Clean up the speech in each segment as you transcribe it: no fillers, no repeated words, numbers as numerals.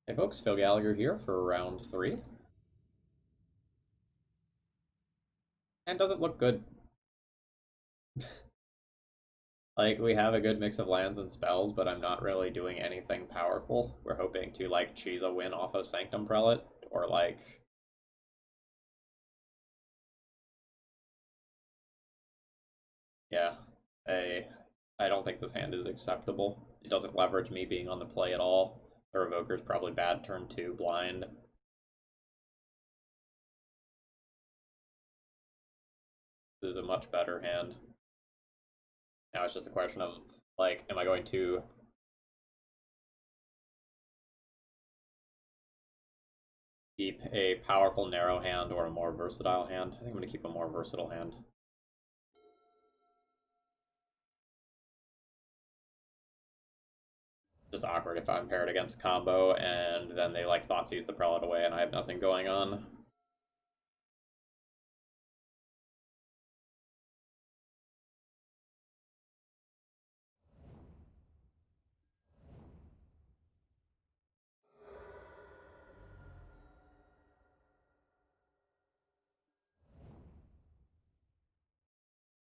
Hey folks, Phil Gallagher here for round 3. And doesn't look good. Like, we have a good mix of lands and spells, but I'm not really doing anything powerful. We're hoping to, like, cheese a win off of Sanctum Prelate, or, like... Yeah, I don't think this hand is acceptable. It doesn't leverage me being on the play at all. The Revoker's probably bad turn 2, blind. This is a much better hand. Now it's just a question of, like, am I going to keep a powerful narrow hand or a more versatile hand? I think I'm going to keep a more versatile hand. Just awkward if I'm paired against combo and then they like Thoughtseize the Prelate away and I have nothing going on.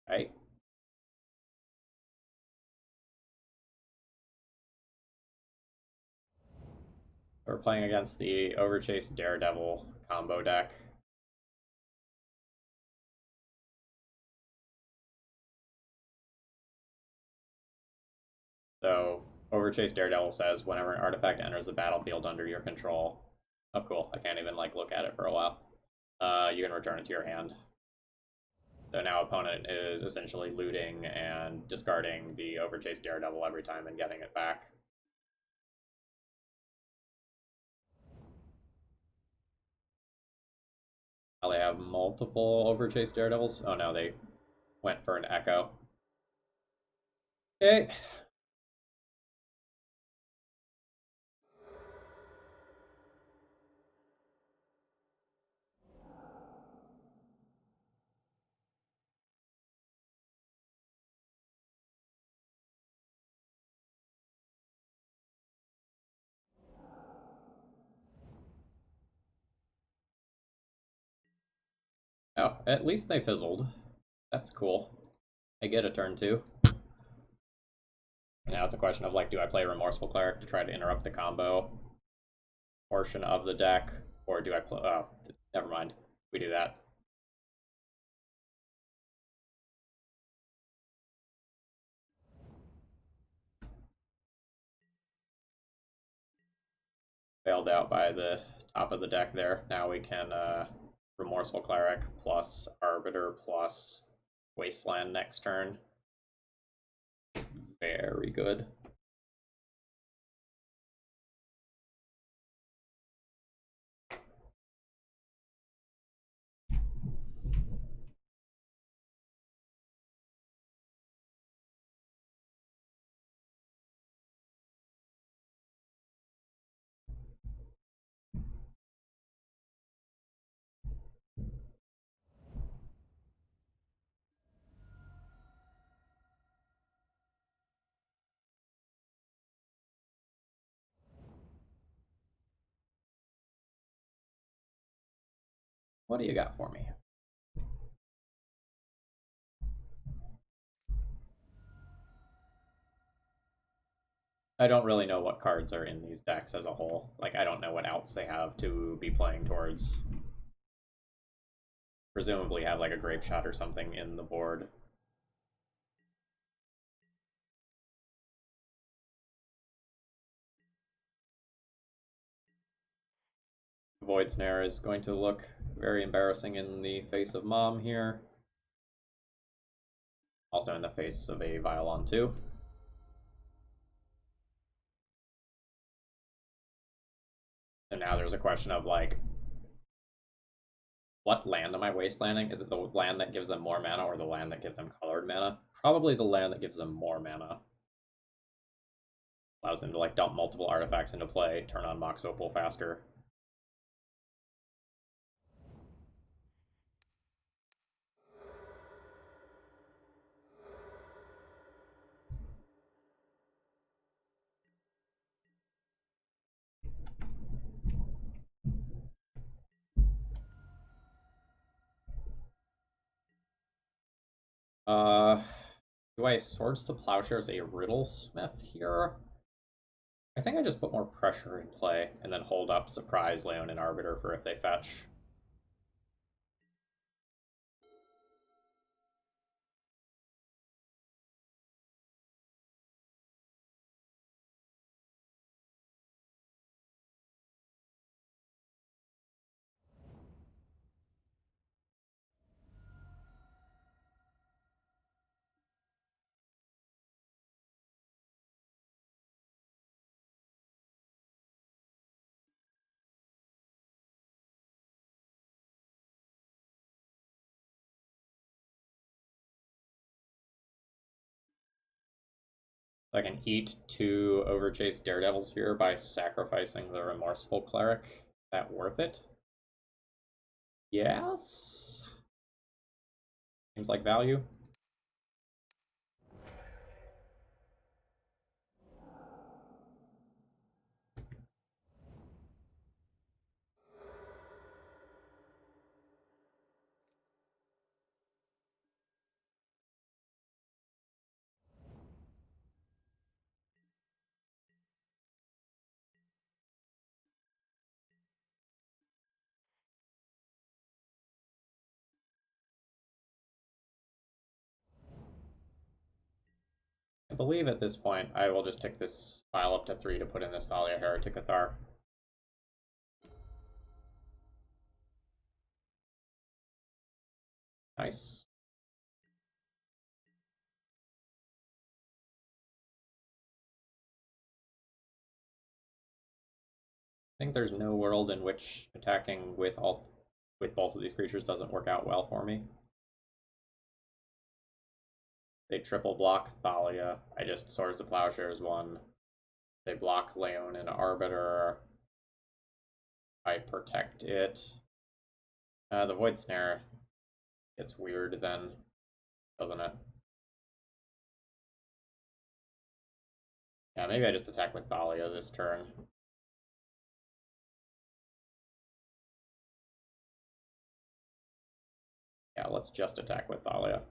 Right? We're playing against the Overchase Daredevil combo deck. So Overchase Daredevil says whenever an artifact enters the battlefield under your control. Oh cool, I can't even like look at it for a while. You can return it to your hand. So now opponent is essentially looting and discarding the Overchase Daredevil every time and getting it back. Now they have multiple Overchase Daredevils. Oh no, they went for an Echo. Okay. Oh, at least they fizzled. That's cool. I get a turn 2. Now it's a question of like, do I play Remorseful Cleric to try to interrupt the combo portion of the deck, or do I play? Oh, never mind. We do that. Bailed out by the top of the deck there. Now we can Remorseful Cleric plus Arbiter plus Wasteland next turn. Very good. What do you got for me? I don't really know what cards are in these decks as a whole. Like, I don't know what outs they have to be playing towards. Presumably have like a Grape Shot or something in the board. Void Snare is going to look very embarrassing in the face of Mom here. Also in the face of a Violon too. So now there's a question of like, what land am I wastelanding? Is it the land that gives them more mana or the land that gives them colored mana? Probably the land that gives them more mana. Allows them to like dump multiple artifacts into play, turn on Mox Opal faster. Uh, do I Swords to Plowshares a Riddlesmith here? I think I just put more pressure in play and then hold up Surprise, Leon, and Arbiter for if they fetch. I can eat 2 Overchase Daredevils here by sacrificing the Remorseful Cleric. Is that worth it? Yes. Seems like value. I believe at this point I will just take this file up to 3 to put in this Thalia Heretic Cathar. Nice. I think there's no world in which attacking with both of these creatures doesn't work out well for me. They triple block Thalia. I just Swords to Plowshares 1. They block Leon and Arbiter. I protect it. The Void Snare gets weird then, doesn't it? Yeah, maybe I just attack with Thalia this turn. Yeah, let's just attack with Thalia.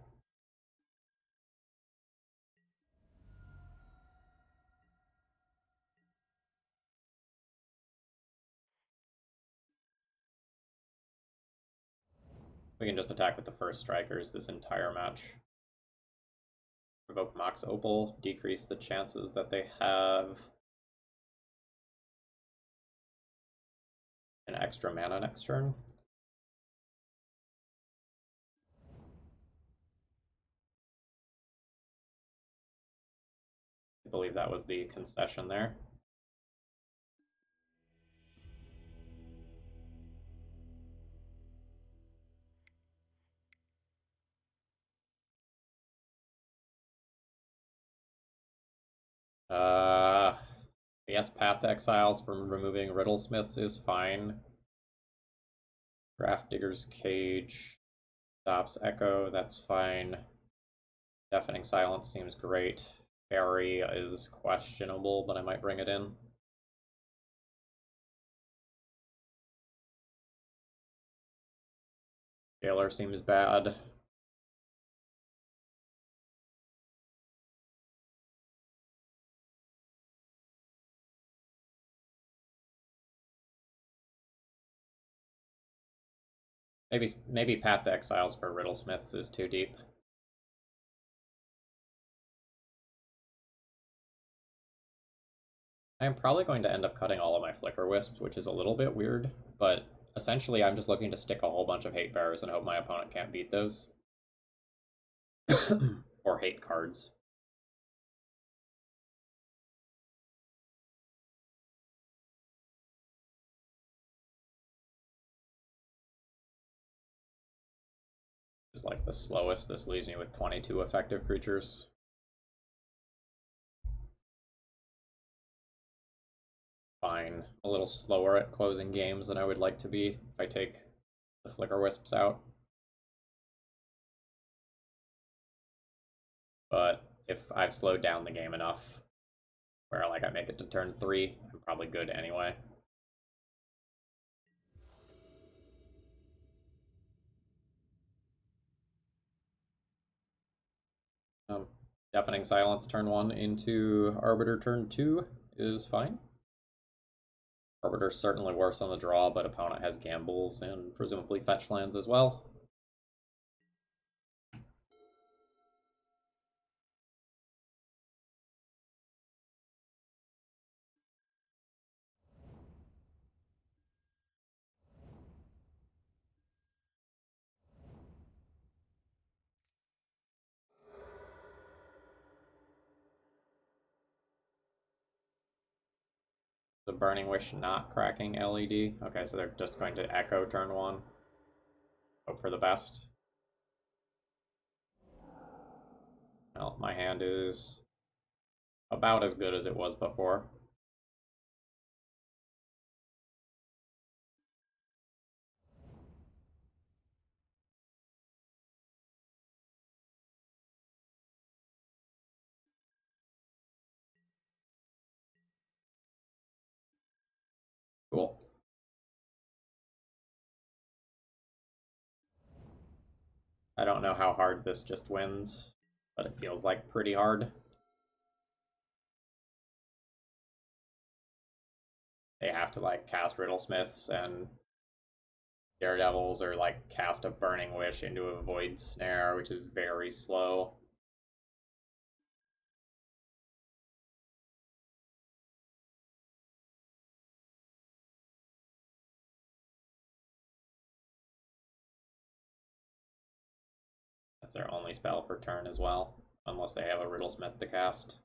We can just attack with the first strikers this entire match. Provoke Mox Opal, decrease the chances that they have an extra mana next turn. I believe that was the concession there. Yes, Path to Exiles from removing Riddlesmiths is fine. Graft Digger's Cage stops Echo, that's fine. Deafening Silence seems great. Fairy is questionable, but I might bring it in. Jailer seems bad. Maybe Path to Exiles for Riddlesmiths is too deep. I'm probably going to end up cutting all of my Flicker Wisps, which is a little bit weird, but essentially I'm just looking to stick a whole bunch of Hate Bearers and hope my opponent can't beat those. Or Hate cards. Is like the slowest. This leaves me with 22 effective creatures. Fine. A little slower at closing games than I would like to be if I take the Flicker Wisps out. But if I've slowed down the game enough where like I make it to turn 3, I'm probably good anyway. Um, Deafening Silence turn 1 into Arbiter turn 2 is fine. Arbiter's certainly worse on the draw, but opponent has gambles and presumably fetch lands as well. The Burning Wish not cracking LED. Okay, so they're just going to Echo turn 1. Hope for the best. Well, my hand is about as good as it was before. Cool. I don't know how hard this just wins, but it feels like pretty hard. They have to like cast Riddlesmiths and Daredevils or like cast a Burning Wish into a Void Snare, which is very slow. That's their only spell per turn as well, unless they have a Riddlesmith to cast.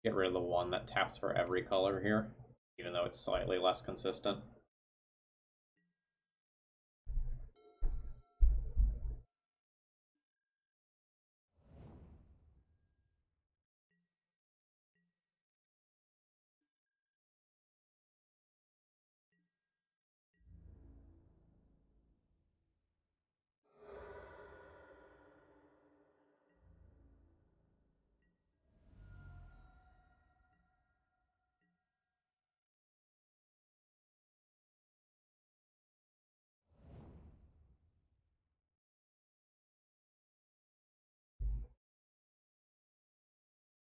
Get rid of the one that taps for every color here, even though it's slightly less consistent.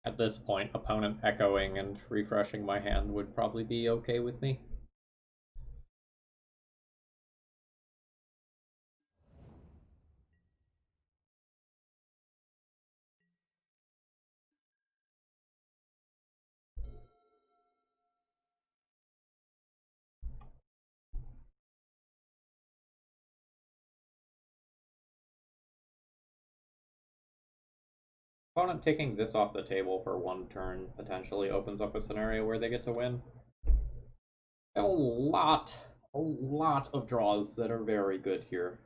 At this point, opponent echoing and refreshing my hand would probably be okay with me. Opponent taking this off the table for one turn potentially opens up a scenario where they get to win. A lot of draws that are very good here.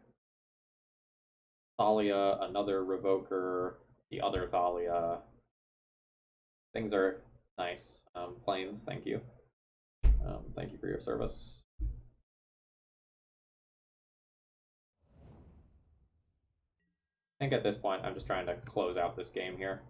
Thalia, another Revoker, the other Thalia. Things are nice. Planes, thank you. Thank you for your service. I think at this point I'm just trying to close out this game here.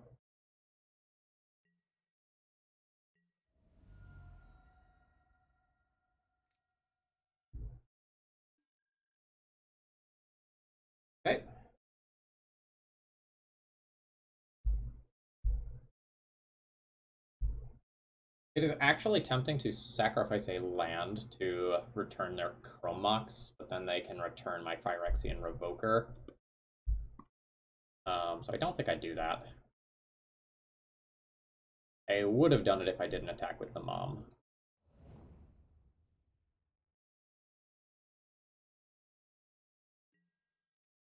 Okay. It is actually tempting to sacrifice a land to return their Chrome Mox, but then they can return my Phyrexian Revoker. So I don't think I'd do that. I would have done it if I didn't attack with the Mom.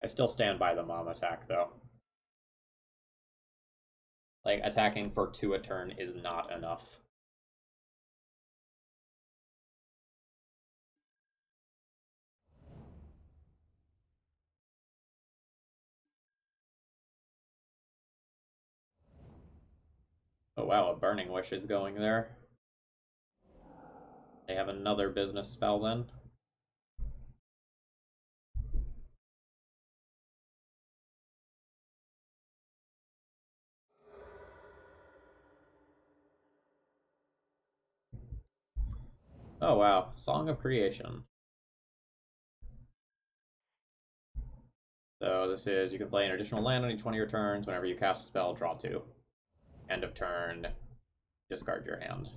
I still stand by the Mom attack, though. Like, attacking for 2 a turn is not enough. Oh wow, a Burning Wish is going there. They have another business spell then. Oh wow, Song of Creation. So this is, you can play an additional land on each one of your turns. Whenever you cast a spell, draw 2. End of turn, discard your hand.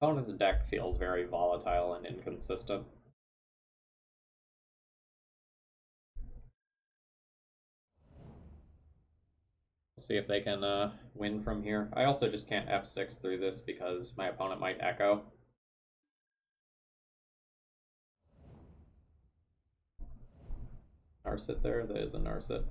Opponent's deck feels very volatile and inconsistent. See if they can win from here. I also just can't F6 through this because my opponent might echo. Narset there, that is a Narset.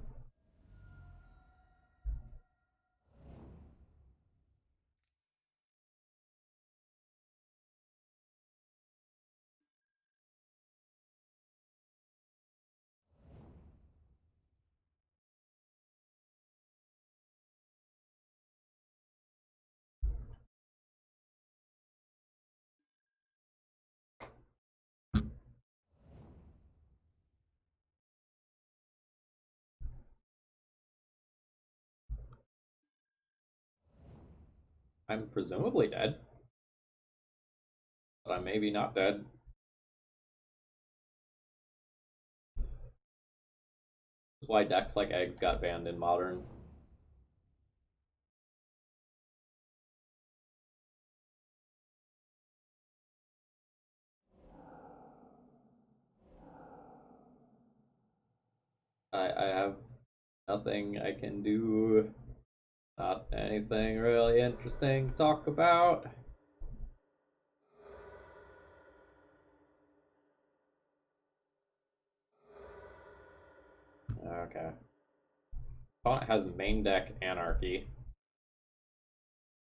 I'm presumably dead, but I'm maybe not dead. That's why decks like Eggs got banned in Modern. I have nothing I can do. Not anything really interesting to talk about. Okay. Opponent has main deck Anarchy.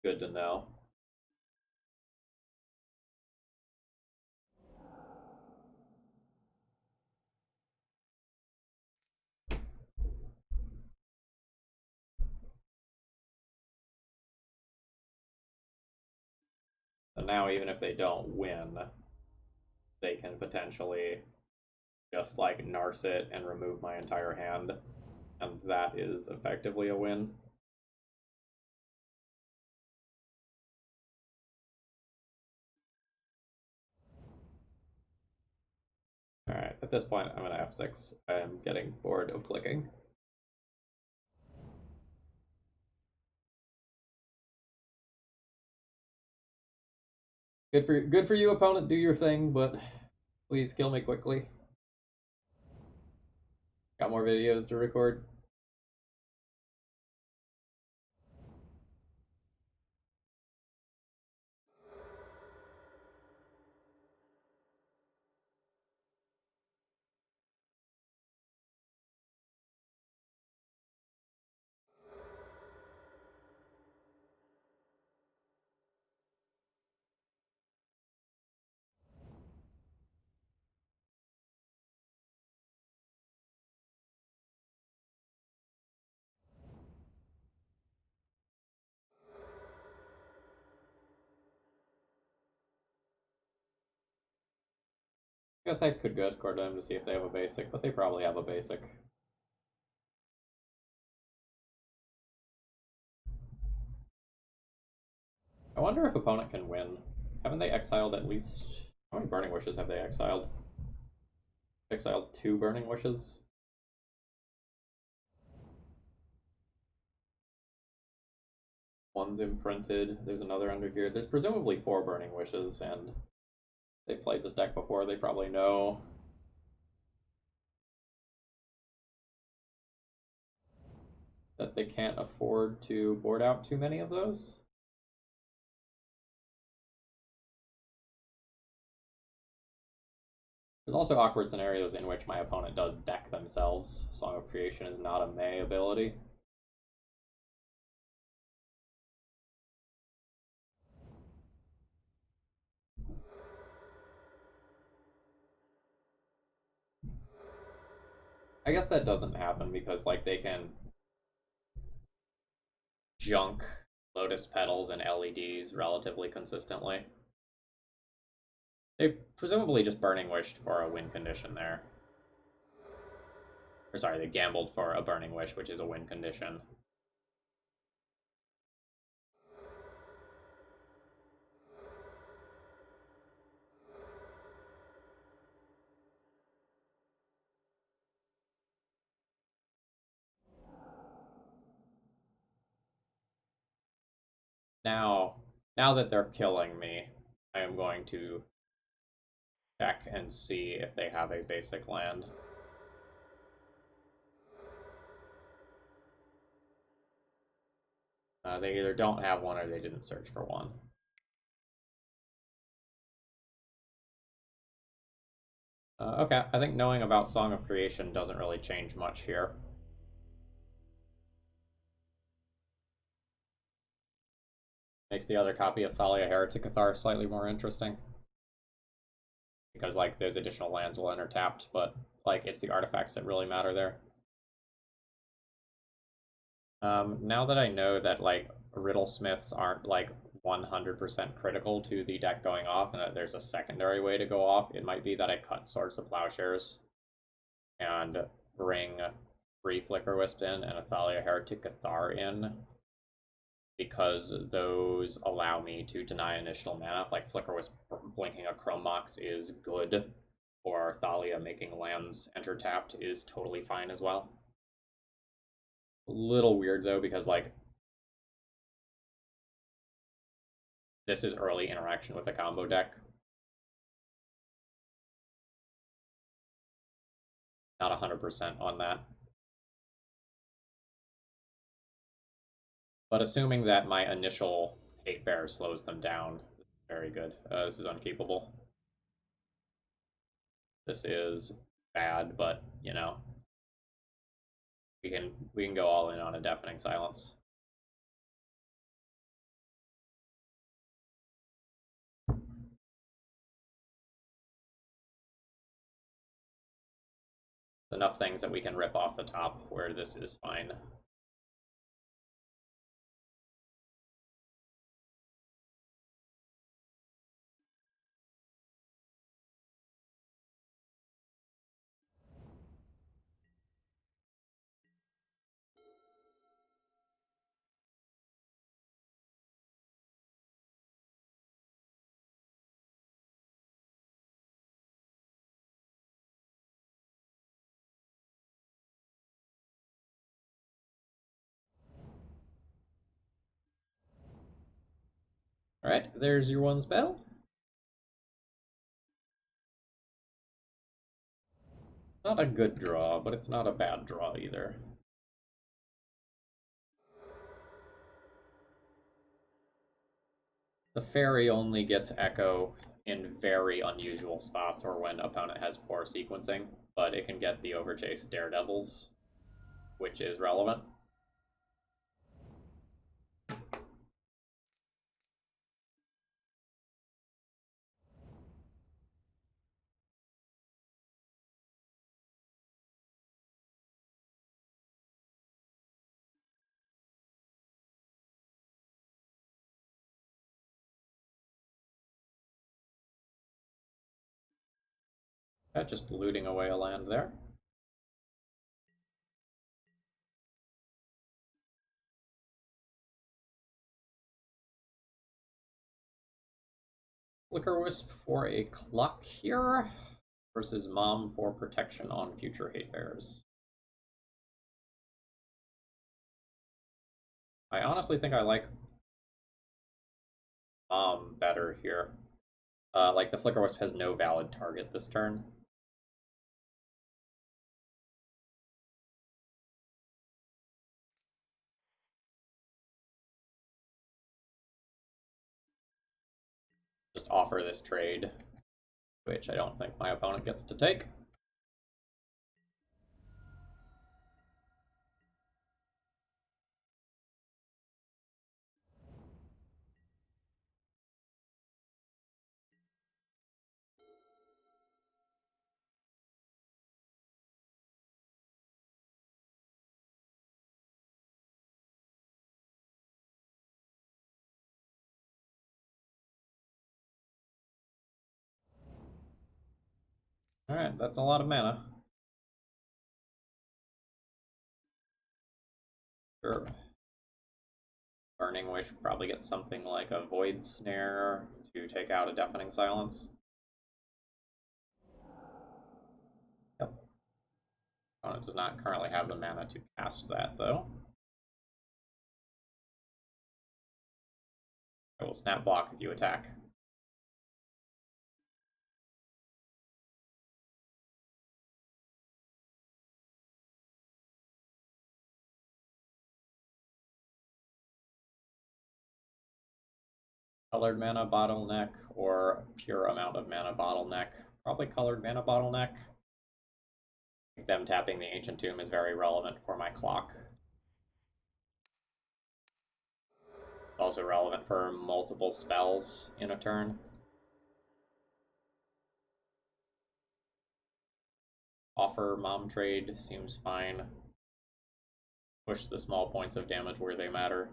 Good to know. So now even if they don't win, they can potentially just like Narset and remove my entire hand, and that is effectively a win. Alright, at this point I'm gonna F6. I am getting bored of clicking. Good for you, opponent, do your thing, but please kill me quickly. Got more videos to record. I guess I could go escort them to see if they have a basic, but they probably have a basic. I wonder if opponent can win. Haven't they exiled at least... How many Burning Wishes have they exiled? Exiled 2 Burning Wishes? One's imprinted. There's another under here. There's presumably 4 Burning Wishes, and they played this deck before. They probably know. That they can't afford to board out too many of those. There's also awkward scenarios in which my opponent does deck themselves. Song of Creation is not a May ability. I guess that doesn't happen because like they can junk lotus petals and LEDs relatively consistently. They presumably just Burning Wished for a win condition there. Or sorry, they gambled for a Burning Wish, which is a win condition. Now, now that they're killing me, I am going to check and see if they have a basic land. They either don't have one or they didn't search for one. Okay, I think knowing about Song of Creation doesn't really change much here. Makes the other copy of Thalia Heretic Cathar slightly more interesting. Because, like, those additional lands will enter tapped, but, like, it's the artifacts that really matter there. Now that I know that, like, Riddlesmiths aren't, like, 100% critical to the deck going off, and that there's a secondary way to go off, it might be that I cut Swords to Plowshares and bring 3 Flicker Wisp in and a Thalia Heretic Cathar in, because those allow me to deny initial mana. Like Flicker Wisp blinking a Chrome Mox is good, or Thalia making lands enter tapped is totally fine as well. A little weird though, because like this is early interaction with the combo deck. Not 100% on that. But assuming that my initial Hate Bear slows them down, very good. This is unkeepable. This is bad, but you know, we can go all in on a Deafening Silence. Enough things that we can rip off the top where this is fine. Alright, there's your one spell. Not a good draw, but it's not a bad draw either. The fairy only gets echo in very unusual spots or when opponent has poor sequencing, but it can get the Overchase Daredevils, which is relevant. Just looting away a land there. Flicker Wisp for a clock here versus Mom for protection on future Hate Bears. I honestly think I like Mom better here. Like the Flicker Wisp has no valid target this turn. Just offer this trade, which I don't think my opponent gets to take. Alright, that's a lot of mana. Sure. Burning Wish probably gets something like a Void Snare to take out a Deafening Silence. Yep. Opponent does not currently have the mana to cast that, though. I will snap block if you attack. Colored mana bottleneck or pure amount of mana bottleneck. Probably colored mana bottleneck. I think them tapping the Ancient Tomb is very relevant for my clock. It's also relevant for multiple spells in a turn. Offer Mom Trade seems fine. Push the small points of damage where they matter.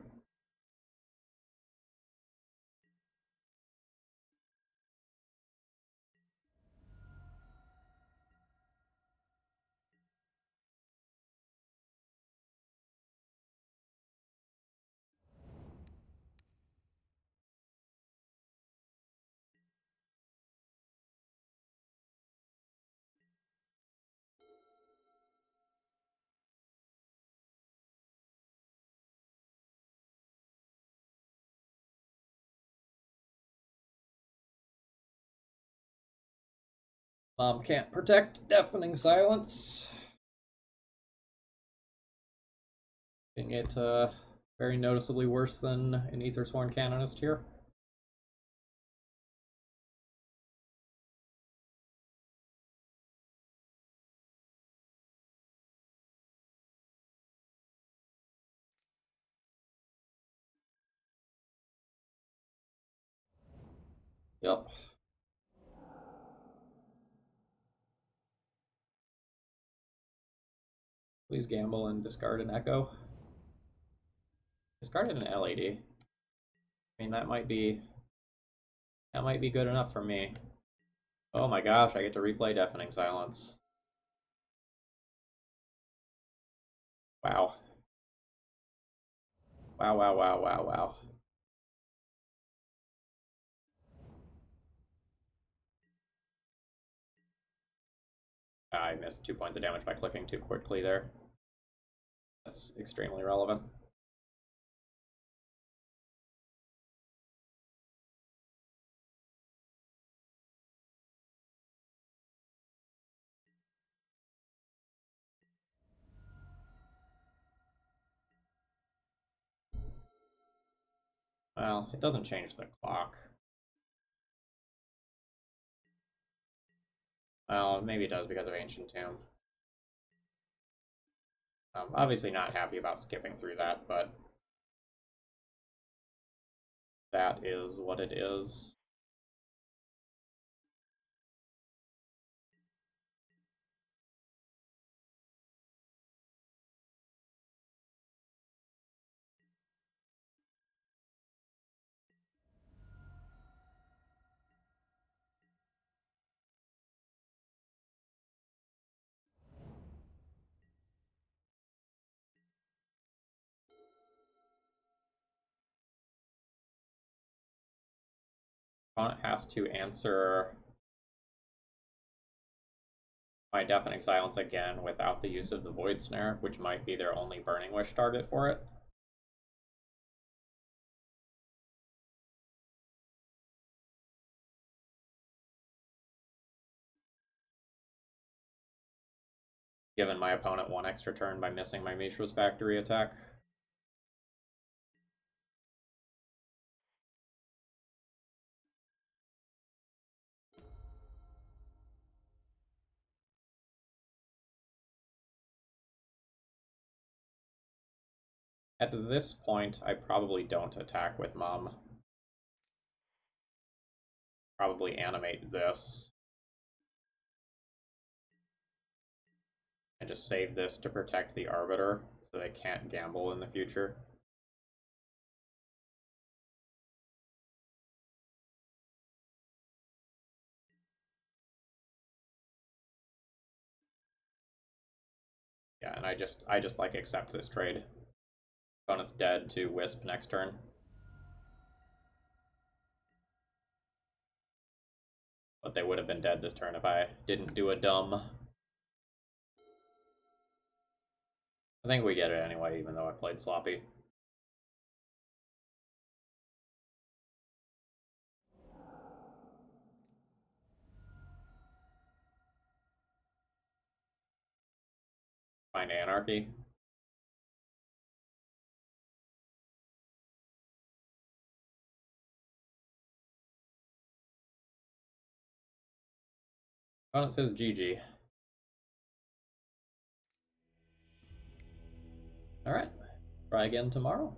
Mom can't protect Deafening Silence. Making it very noticeably worse than an Aethersworn Canonist here. Yep. Please gamble and discard an Echo. Discarded an LAD. I mean, that might be good enough for me. Oh my gosh, I get to replay Deafening Silence. Wow. Wow, wow, wow, wow, wow. I missed 2 points of damage by clicking too quickly there. That's extremely relevant. Well, it doesn't change the clock. Well, maybe it does because of Ancient Tomb. I'm obviously not happy about skipping through that, but that is what it is. Opponent has to answer my Deafening Silence again without the use of the Void Snare, which might be their only Burning Wish target for it. Given my opponent 1 extra turn by missing my Mishra's Factory attack. At this point, I probably don't attack with Mom. Probably animate this. And just save this to protect the Arbiter, so they can't gamble in the future. and I just like accept this trade. Opponent's dead to Wisp next turn. But they would have been dead this turn if I didn't do a dumb. I think we get it anyway, even though I played sloppy. Find Anarchy. Opponent says GG. Alright, try again tomorrow.